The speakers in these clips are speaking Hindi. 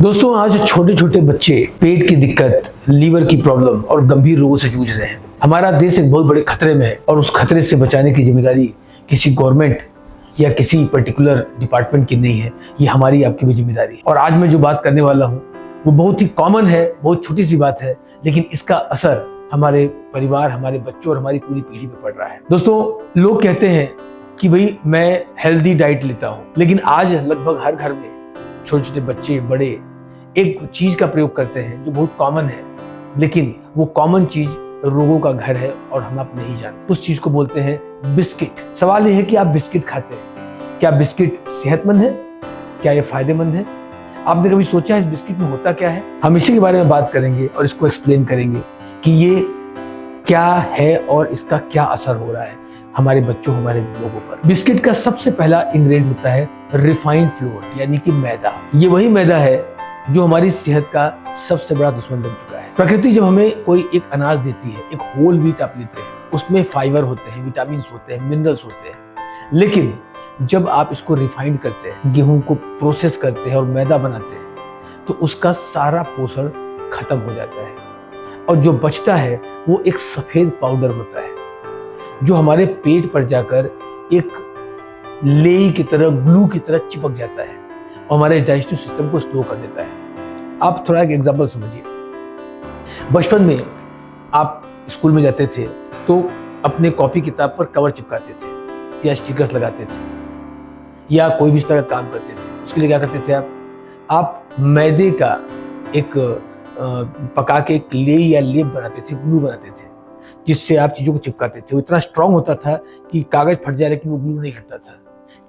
दोस्तों आज छोटे छोटे बच्चे पेट की दिक्कत, लीवर की प्रॉब्लम और गंभीर रोगों से जूझ रहे हैं। हमारा देश एक बहुत बड़े खतरे में है और उस खतरे से बचाने की जिम्मेदारी किसी गवर्नमेंट या किसी पर्टिकुलर डिपार्टमेंट की नहीं है, ये हमारी आपकी भी जिम्मेदारी है। और आज मैं जो बात करने वाला हूँ वो बहुत ही कॉमन है, बहुत छोटी सी बात है, लेकिन इसका असर हमारे परिवार, हमारे बच्चों और हमारी पूरी पीढ़ी पे पड़ रहा है। दोस्तों लोग कहते हैं कि भाई मैं हेल्दी डाइट लेता हूँ, लेकिन आज लगभग हर घर में छोटे छोटे बच्चे बड़े एक चीज का प्रयोग करते हैं जो बहुत कॉमन है, लेकिन वो कॉमन चीज रोगों का घर है और हम आप नहीं जानते। उस चीज को बोलते हैं बिस्किट। सवाल ये है कि आप बिस्किट खाते हैं, क्या बिस्किट सेहतमंद है? क्या ये फायदेमंद है? आपने कभी सोचा है इस बिस्किट में होता क्या है? हम इसी के बारे में बात करेंगे और इसको एक्सप्लेन करेंगे कि ये क्या है और इसका क्या असर हो रहा है हमारे बच्चों, हमारे लोगों पर। बिस्किट का सबसे पहला इंग्रेडिएंट होता है रिफाइंड फ्लोर, यानी कि मैदा। ये वही मैदा है जो हमारी सेहत का सबसे बड़ा दुश्मन बन चुका है। प्रकृति जब हमें कोई एक अनाज देती है, एक होल व्हीट आप लेते हैं, उसमें फाइबर होते हैं, विटामिन होते हैं, मिनरल्स होते हैं, लेकिन जब आप इसको रिफाइंड करते हैं, गेहूं को प्रोसेस करते हैं और मैदा बनाते हैं, तो उसका सारा पोषण खत्म हो जाता है और जो बचता है वो एक सफेद पाउडर होता है जो हमारे पेट पर जाकर एक लेई की तरह, ग्लू की तरह चिपक जाता है और हमारे डाइजेस्टिव सिस्टम को स्लो कर देता है। आप थोड़ा एक एग्जांपल समझिए। बचपन में आप स्कूल में जाते थे तो अपने कॉपी किताब पर कवर चिपकाते थे या स्टिकर्स लगाते थे या कोई भी इस तरह का काम करते थे। उसके लिए क्या करते थे आप मैदे का एक पका के एक ले या लेप बनाते थे, ग्लू बनाते थे, जिससे आप चीजों को चिपकाते थे। वो इतना स्ट्रांग होता था कि कागज फट जाए लेकिन वो ग्लू नहीं हटता था,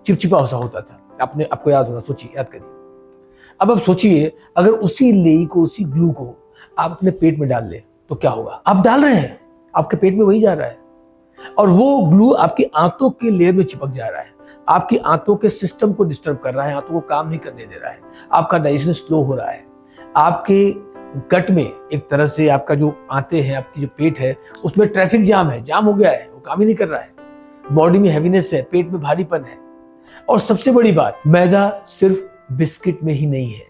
चिपचिपा सा होता था। आपको याद होगा, सोचिए, याद करिए। अब आप सोचिए, अगर उसी लेई को, उसी ग्लू को आप अपने पेट में डाल ले तो क्या होगा? आप डाल रहे हैं, आपके पेट में वही जा रहा है और वो ग्लू आपकी आंतों के लेयर में चिपक जा रहा है, आपकी आंतों के सिस्टम को डिस्टर्ब कर रहा है, आंतों को काम नहीं करने दे रहा है, आपका डाइजेशन स्लो हो रहा है, आपके गट में एक तरह से आपका जो आंतें हैं, आपकी जो पेट है, उसमें ट्रैफिक जाम हो गया है, वो काम ही नहीं कर रहा है, बॉडी में हैवीनेस है, पेट में भारीपन है। और सबसे बड़ी बात, मैदा सिर्फ बिस्किट में ही नहीं है,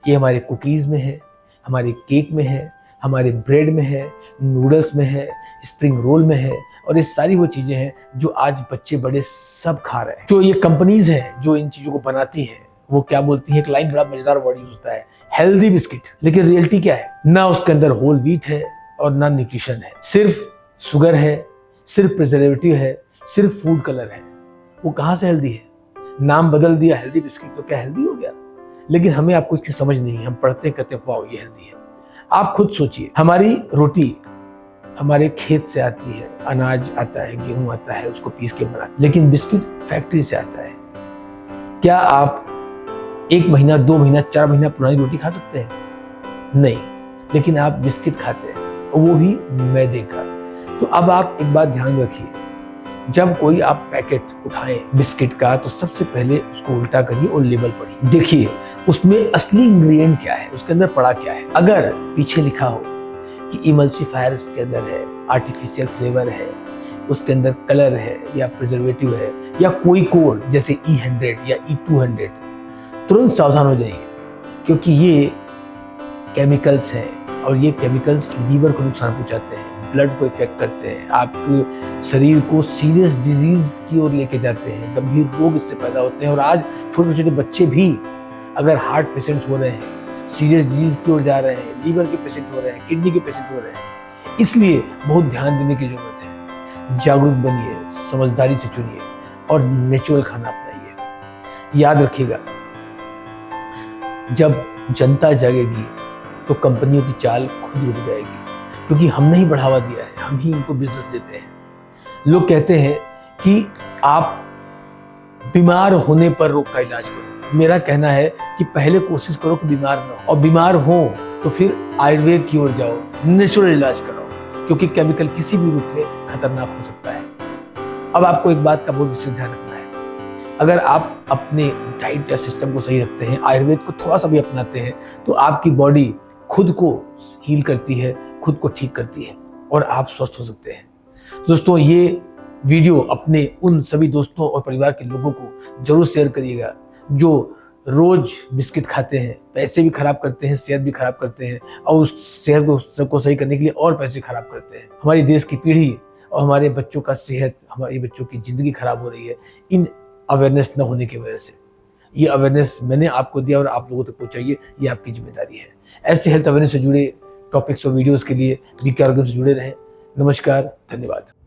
ये हमारे कुकीज में है, हमारे केक में है, हमारे ब्रेड में है, नूडल्स में है, स्प्रिंग रोल में है, और ये सारी वो चीजें हैं जो आज बच्चे बड़े सब खा रहे हैं। जो ये कंपनीज हैं जो इन चीजों को बनाती हैं, वो क्या बोलती है, एक लाइन बड़ा मजेदार वर्ड यूज होता है, हेल्दी बिस्किट। लेकिन रियलिटी क्या है? ना उसके अंदर होल व्हीट है और ना न्यूट्रिशन है, सिर्फ शुगर है, सिर्फ प्रिजर्वेटिव है, सिर्फ फूड कलर है। वो कहां से हेल्दी है? नाम बदल दिया हेल्दी बिस्किट, तो क्या हेल्दी हो गया? लेकिन हमें आपको इसकी समझ नहीं है। हम पढ़ते कहते हैं वाओ ये हेल्दी है। आप खुद सोचिए, हमारी रोटी हमारे खेत से आती है, अनाज आता है, गेहूं आता है, उसको पीस के बनाते हैं, लेकिन बिस्किट फैक्ट्री से आता है। क्या आप 1 महीना, 2 महीना, 4 महीना पुरानी रोटी खा सकते हैं? नहीं, लेकिन आप बिस्किट खाते हैं, और वो भी मैदे का। तो अब आप एक बात ध्यान रखिए, जब कोई आप पैकेट उठाएं बिस्किट का तो सबसे पहले उसको उल्टा करिए और लेबल पढ़िए, देखिए उसमें असली इंग्रेडिएंट क्या है, उसके अंदर पड़ा क्या है। अगर पीछे लिखा हो कि इमल्सिफायर उसके अंदर है, आर्टिफिशियल फ्लेवर है, उसके अंदर कलर है या प्रिजर्वेटिव है या कोई कोड जैसे E100 या E200, तुरंत सावधान हो जाइए, क्योंकि ये केमिकल्स हैं और ये केमिकल्स लीवर को नुकसान पहुंचाते हैं, ब्लड को इफेक्ट करते हैं, आपके शरीर को सीरियस डिजीज की ओर लेके जाते हैं, गंभीर रोग इससे पैदा होते हैं। और आज छोटे छोटे बच्चे भी अगर हार्ट पेशेंट्स हो रहे हैं, सीरियस डिजीज की ओर जा रहे हैं, लीवर के पेशेंट हो रहे हैं, किडनी के पेशेंट हो रहे हैं, इसलिए बहुत ध्यान देने की जरूरत है। जागरूक बनिए, समझदारी से चुनिए और नेचुरल खाना अपनाइए। याद रखिएगा, जब जनता जागेगी तो कंपनियों की चाल खुद रुक जाएगी, क्योंकि हमने ही बढ़ावा दिया है, हम ही इनको बिजनेस देते हैं। लोग कहते हैं कि आप बीमार होने पर रोग का इलाज करो। मेरा कहना है कि पहले कोशिश करो कि बीमार ना हो, और बीमार हो तो फिर आयुर्वेद की ओर जाओ, नेचुरल इलाज कराओ, क्योंकि केमिकल किसी भी रूप में खतरनाक हो सकता है। अब आपको एक बात का बहुत विशेष ध्यान रखना है, अगर आप अपने डाइट या सिस्टम को सही रखते हैं, आयुर्वेद को थोड़ा सा भी अपनाते हैं, तो आपकी बॉडी खुद को हील करती है, खुद को ठीक करती है और आप स्वस्थ हो सकते हैं। दोस्तों ये वीडियो अपने उन सभी दोस्तों और परिवार के लोगों को जरूर शेयर करिएगा जो रोज बिस्किट खाते हैं, पैसे भी खराब करते हैं, सेहत भी खराब करते हैं, और उस सेहत को सही करने के लिए और पैसे खराब करते हैं। हमारी देश की पीढ़ी और हमारे बच्चों का सेहत, हमारे बच्चों की ज़िंदगी खराब हो रही है इन अवेयरनेस न होने की वजह से। ये अवेयरनेस मैंने आपको दिया और आप लोगों तक पहुंचाइए, ये आपकी जिम्मेदारी है। ऐसे हेल्थ अवेयरनेस से जुड़े टॉपिक्स और वीडियोस के लिए BK ऑर्गन से जुड़े रहें। नमस्कार, धन्यवाद।